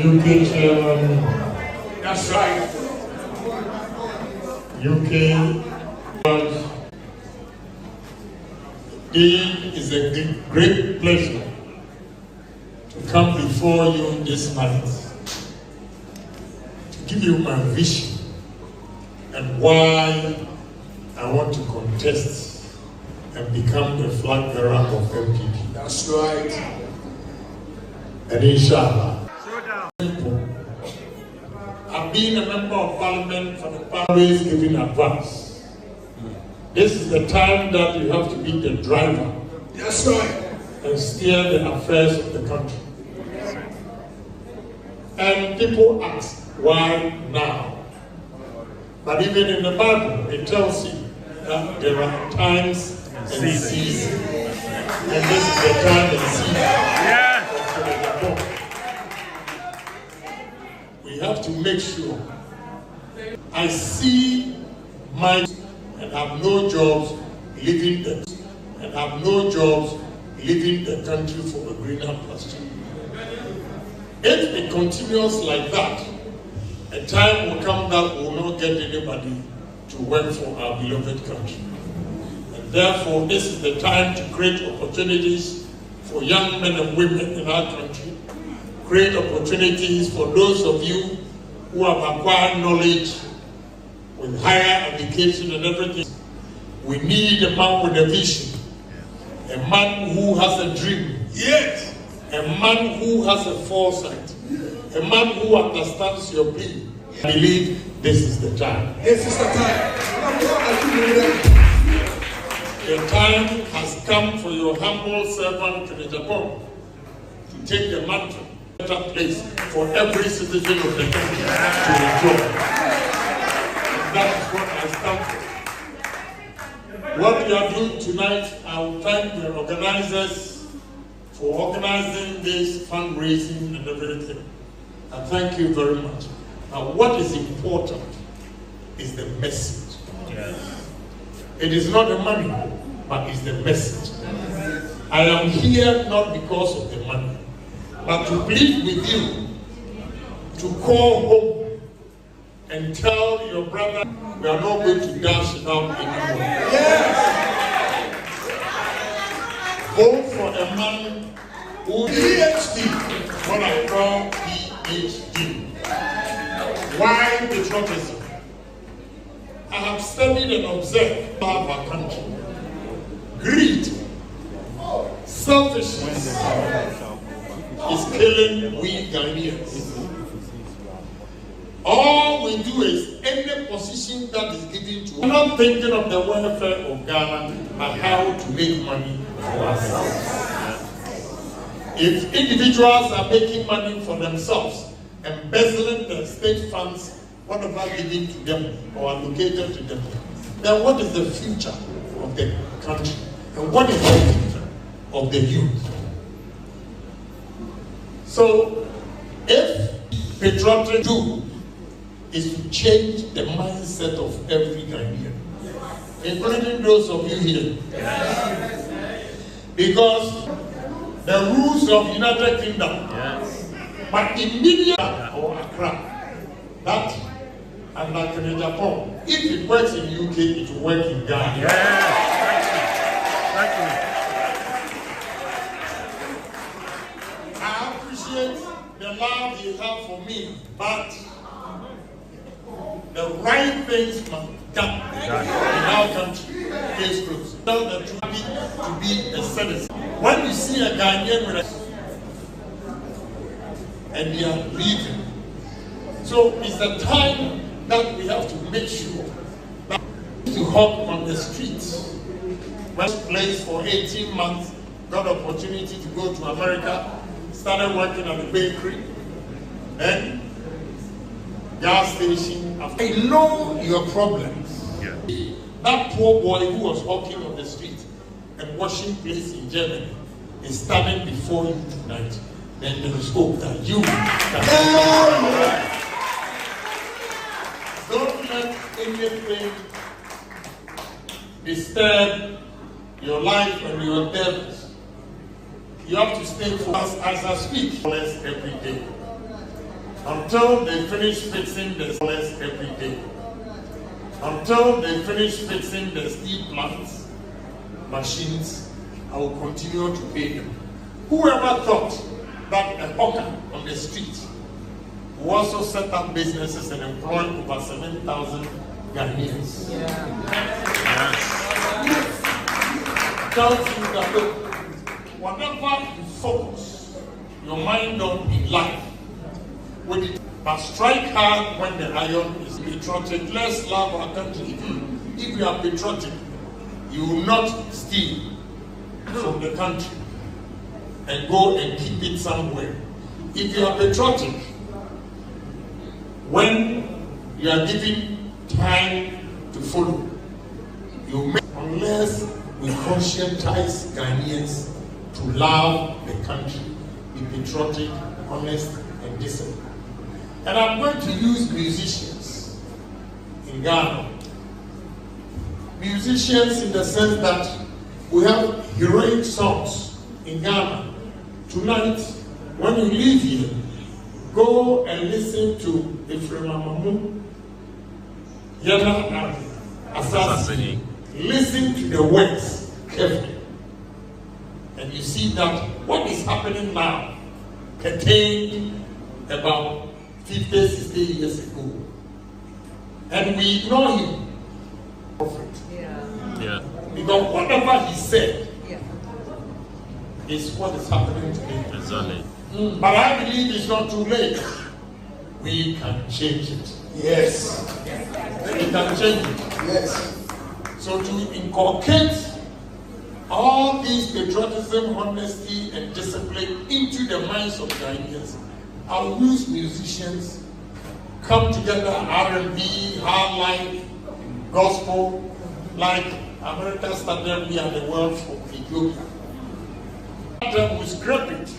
UK chairman. That's right. UK. It is a great pleasure to come before you this night to give you my vision and why I want to contest and become the flag bearer of MPP. That's right. And inshallah, I've been a member of parliament for the past giving advice. This is the time that you have to be the driver. That's right. And steer the affairs of the country. And people ask, why now? But even in the Bible, it tells you that there are times and seasons. And this is the time and season. We have to make sure. I see my and have no jobs leaving the country for a greener pasture. If it continues like that, a time will come that we will not get anybody to work for our beloved country. And therefore, this is the time to create opportunities for young men and women in our country, create opportunities for those of you who have acquired knowledge with higher education and everything. We need a man with a vision, a man who has a dream, yes, a man who has a foresight, a man who understands your plea. I believe this is the time. This is the time. The time has come for your humble servant to the Agyapong to take the mantle, better place for every citizen of the country to enjoy. That is what I stand for. What we are doing tonight, I will thank the organizers for organizing this fundraising and everything. I thank you very much. Now, what is important is the message. Yes. It is not the money, but it's the message. I am here not because of the money, but to plead with you to call home and tell your brother we are not going to dash it out anymore. Yes. Vote for a man who PhD, what I call PhD. Why patriotism? I have studied and observed our country. Greed, selfishness is killing we Ghanaians. All we do is any position that is given to us. We're not thinking of the welfare of Ghana, but how to make money for ourselves. If individuals are making money for themselves, embezzling the state funds, whatever given to them or allocated to them, then what is the future of the country? And what is the future of the youth? So, if patriotic do is to change the mindset of every Ghanaian, including those of you here. Because the rules of United Kingdom, but immediately or Accra, that and like in Agyapong, if it works in UK, it will work in Ghana. Thank you. I appreciate the love you have for me, but the right things must be done in our country. Case closed. Tell the truth to be a citizen. When you see a Ghanaian with and they are leaving, so it's the time that we have to make sure that to hop on the streets. Went place for 18 months, got opportunity to go to America, started working at the bakery, then gas station. I know your problems. Yeah. That poor boy who was walking on the street and washing plates in Germany is standing before you tonight. Then there is hope that you can. Don't let anything disturb your life and your endeavors. You have to stay focused as I speak every day. until they finish fixing the soils every day, until they finish fixing the steel plants, machines, I will continue to pay them. Whoever thought that a hawker on the street who also set up businesses and employ over 7,000 Ghanaians. Tells you that look, whatever you focus your mind on in life, with it, but strike hard when the iron is patriotic. Let's love our country. If you are patriotic, you will not steal from the country and go and keep it somewhere. If you are patriotic, when you are given time to follow, you make, unless we conscientize Ghanaians to love the country, be patriotic, honest, and disciplined. And I'm going to use musicians in Ghana. Musicians in the sense that we have heroic songs in Ghana. Tonight, when you leave here, go and listen to Ifremamamu, Yana Asasi. Listen to the words carefully. And you see that what is happening now contained about 50, 60 years ago. And we ignore him. Yeah. Because whatever he said is what is happening today. Exactly. But I believe it's not too late. We can change it. Yes. We can change it. Yes. So to inculcate all these patriotism, honesty, and discipline into the minds of Ghanaians, I'll use musicians, come together, R&B, hard life, gospel, like America started, we are the world from Ethiopia. Let them scrap it.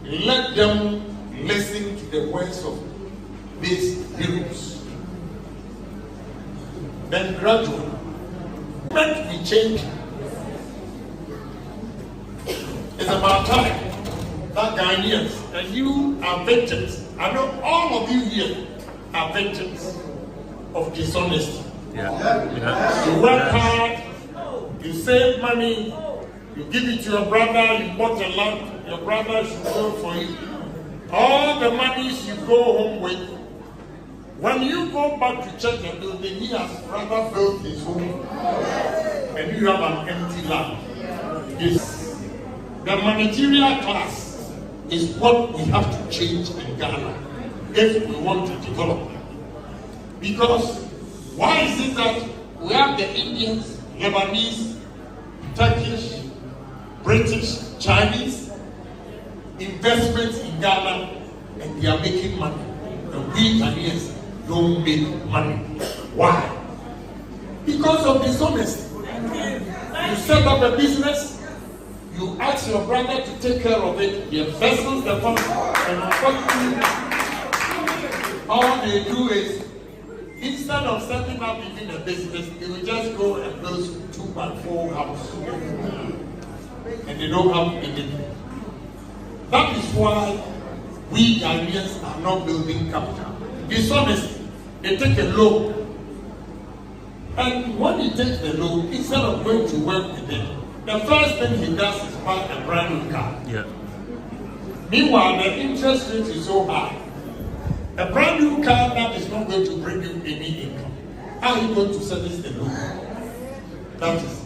Let them listen to the words of these heroes. Then gradually, when we change, it's about time that Ghanaians, and you are victims. I know all of you here are victims of dishonesty. You work hard, you save money, you give it to your brother, you bought a land, your brother should go for you. All the monies you go home with, when you go back to check the building, he has rather built his home, and you have an empty land. The managerial class is what we have to change in Ghana if we want to develop. Because why is it that we have the Indians, Lebanese, Turkish, British, Chinese investments in Ghana, and they are making money, and we Ghanaians don't make money? Why? Because of dishonesty. You set up a business, you ask your brother to take care of it, he embezzles the funds, and unfortunately, all they do is, instead of setting up even a business, they will just go and build 2x4 houses. And they don't have anything. That is why we Ghanaians are not building capital. Dishonesty. They take a loan. And when he takes the loan, instead of going to work with them, the first thing he does is buy a brand new car. Meanwhile, the interest rate is so high. A brand new car that is not going to bring you any income. How are you going to service the loan? That is.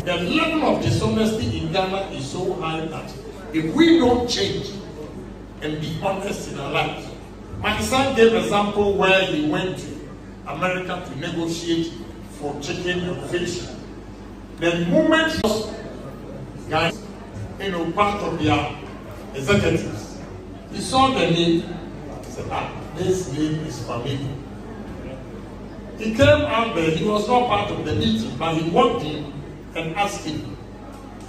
The level of dishonesty in Ghana is so high that if we don't change and be honest in our lives. My son gave an example where he went to America to negotiate for chicken and fish. The moment he was guys, part of their executives, he saw the name, he said, this name is familiar. He came out there, he was not part of the meeting, but he walked in and asked him,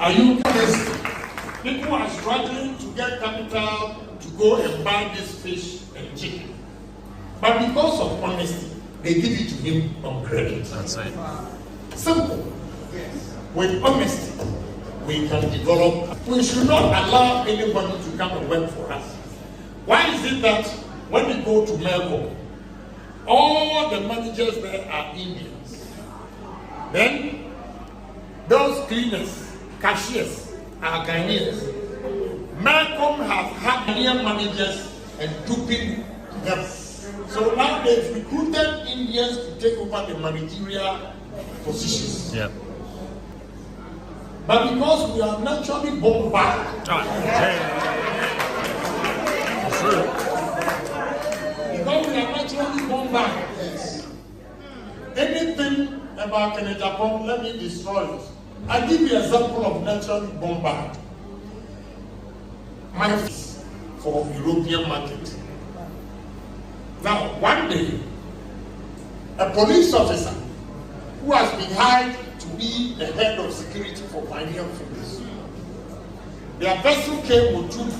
are you honest? People are struggling to get capital to go and buy this fish and chicken. But because of honesty, they give it to him on credit. That's right. Simple. With honesty, we can develop. We should not allow anybody to come and work for us. Why is it that when you go to NAPCO, all the managers there are Indians? Then those cleaners, cashiers are Ghanaians. NAPCO has had Ghanaian managers and duping them. So now they've recruited Indians to take over the managerial positions. Yeah. But because we are naturally born back, because we are naturally born back, anything about Agyapong, let me destroy it. I'll give you an example of naturally born back. My for European market. Now, one day, a police officer who has been hired to be the head of security for Pioneer Fields, their vessel came Wuntumi,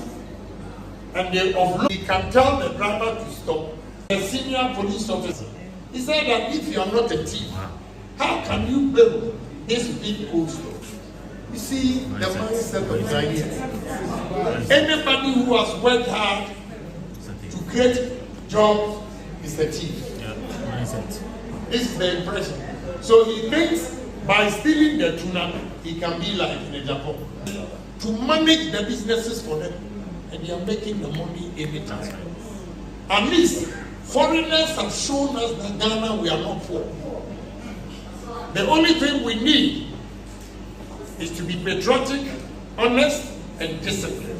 and they offload. He can tell the driver to stop. The senior police officer, he said that if you are not a thief, how can you build this big old store? You see the mindset of Ghanaians. Anybody who has worked hard to create jobs is a thief. This is the impression. So he thinks by stealing the tuna, he can be like in Agyapong. To manage the businesses for them, and they are making the money every time. At least foreigners have shown us that Ghana, we are not poor. The only thing we need is to be patriotic, honest, and disciplined.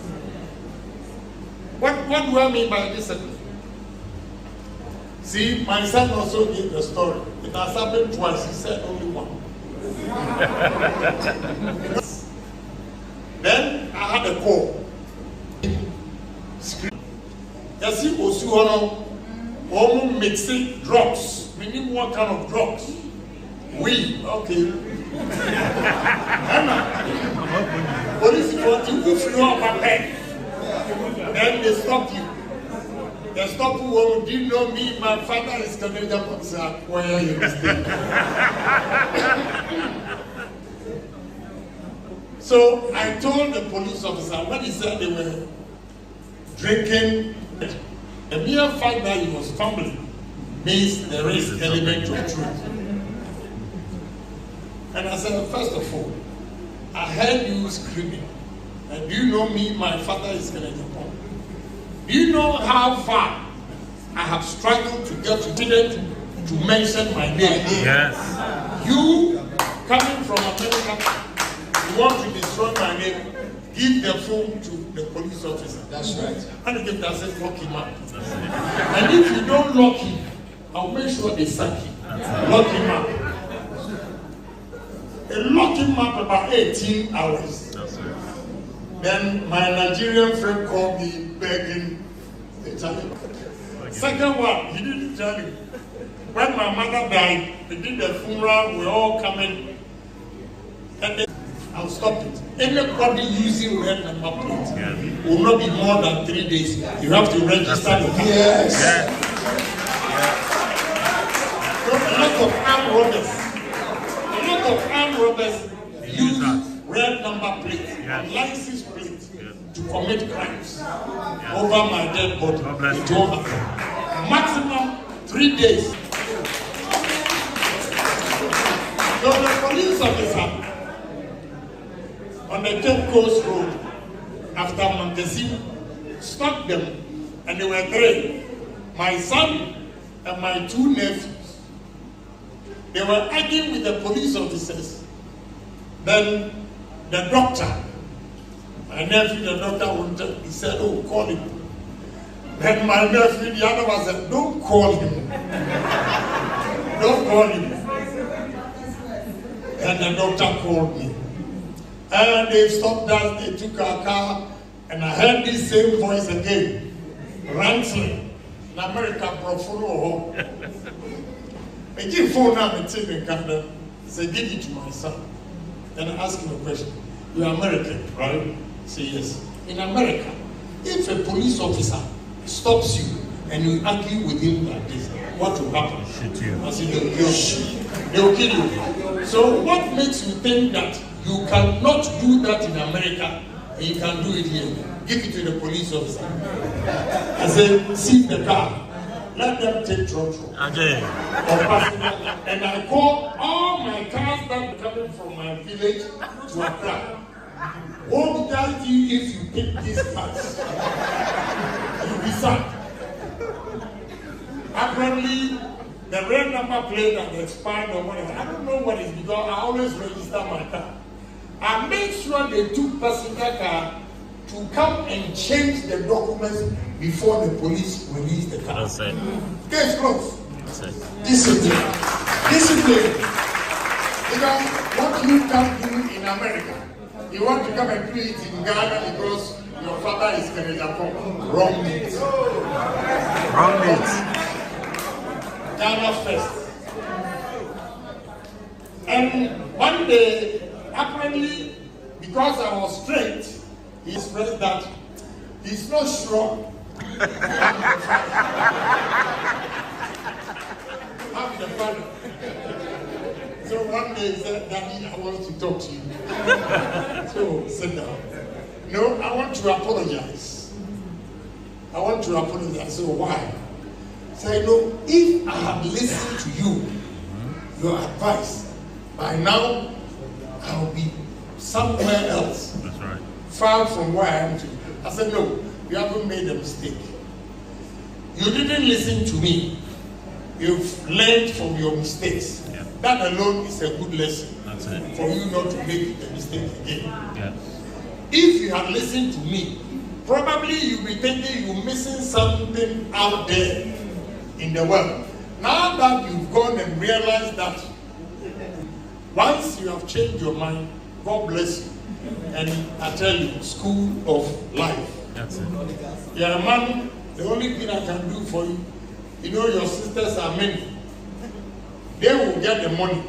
What do I mean by discipline? See, my son also gave the story. It has happened twice. He said only one. Then I had a call. You see, Osuhono, almost mixing drugs. We need what kind of drugs? We, okay. Police want you to fill up a pen. Then they stop you. They stop you. Oh, do you know me? My father is Canadian. Where are you staying? So I told the police officer when he said they were drinking, the mere fact that he was fumbling means there is element of truth. And I said, first of all, I heard you screaming. And do you know me? My father is Canadian. Do you know how far I have struggled to get to mention my name? Yes. You coming from America, you want to destroy my name, give the phone to the police officer. That's right. And if that says lock him up. And if you don't lock him, I'll make sure they sack him. Lock him up. They locked him up about 18 hours. Then my Nigerian friend called me begging the child. Second one, he didn't tell you. When my mother died, they did the funeral, we all coming. And then I'll stop it. Anybody using red number plate will not be more than 3 days. You have to register the car. Yes. So a lot of armed robbers. A lot of armed robbers use red number plate and license plate to commit crimes over my dead body. It won't happen. Maximum 3 days. So the police officer on the Cape Coast Road after Montezine stopped them, and there were 3. My son and my 2 nephews. They were arguing with the police officers. Then the doctor, my nephew, the doctor Wuntumi, he said, oh, call him. Then my nephew, the other one said, don't call him. Don't call him. And the doctor called me. And they stopped us, they took our car, and I heard this same voice again, ransling. In America, Profuno. I give phone now and take in Canada. Say, give it to my son. Then I ask him a question. You are American, right? Say yes. In America, if a police officer stops you and you argue with him like this, what will happen? Shoot you. I said, they will kill you. So what makes you think that you cannot do that in America and you can do it here? give it to the police officer. I say, see the car. Let them take control. Again. And I call all my cars that are coming from my village to Accra. What did I do if you pick these cars? You'll be sacked. Apparently, the red number plate and the expired or whatever, I don't know what it is because I always register my car. I make sure they took passenger car to come and change the documents before the police release the car. That's it. Case closed. That's it. Discipline. Discipline. Because what you can do in America, you want to come and do it in Ghana because your father is Agyapong. Wrong meat. Wrong meat. Ghana first. And one day, apparently, because I was straight, he expressed that he's not sure. I'm the father. So one day he said, Daddy, I want to talk to you. So sit down. No, I want to apologize. I want to apologize. So why? So no, if I had listened to you, your advice, by now I'll be somewhere else. That's right. Far from where I am today. I said, no, you haven't made a mistake. You didn't listen to me. You've learned from your mistakes. Yeah. That alone is a good lesson. That's it. For you not to make the mistake again. Yeah. If you had listened to me, probably you'll be thinking you're missing something out there in the world. Now that you've gone and realized that once you have changed your mind, God bless you. And I tell you, school of life. That's it. You're a man, the only thing I can do for you, you know your sisters are many. They will get the money.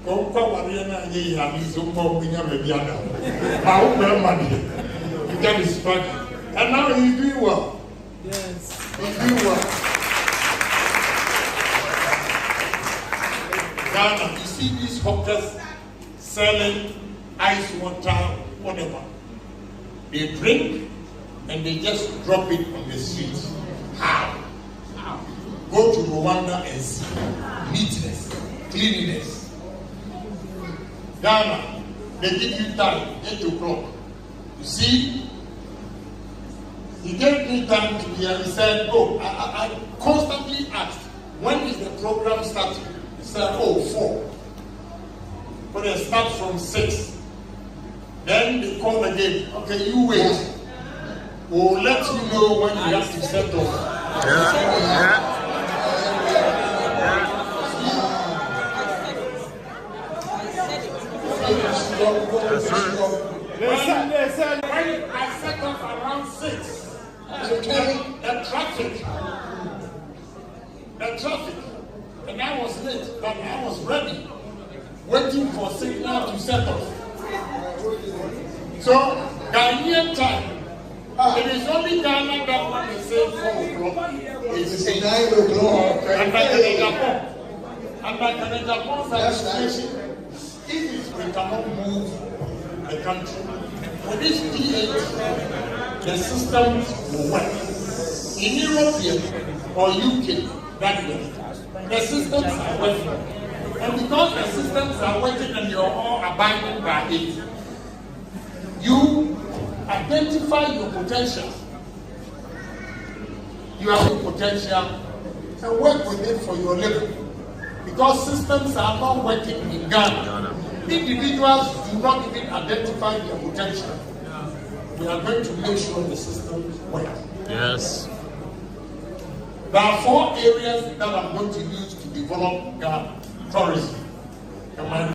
You get his money. And now he's doing well. Yes. He's doing well. Ghana, you see these hawkers selling ice water, whatever. They drink and they just drop it on the street. How? Go to Rwanda and see neatness, cleanliness. Ghana, they give you time, 8 o'clock. You see, he gave me time to be here. He said, oh, I constantly asked, when is the program starting? He said, oh, 4. But they start from 6. Then they call again. Okay, you wait. We'll let you know when you have to set off. Yeah. When I set off around 6, the traffic, and I was late, but I was ready, waiting for signal to set off. So, Ghanaian time, it is only Ghana that when they say 4 o'clock, It's 9 o'clock. and by Agyapong's administration, if we cannot move the country, with this P8, the systems will work. In Europe or UK, that way, the systems are working. And because the systems are working and you're all abiding by it, you identify your potential. You have your potential and work with it for your living. Because systems are not working in Ghana. Individuals do not even identify their potential. We are going to make sure the systems work. Yes. There are 4 areas that I'm going to use to develop Ghana tourism.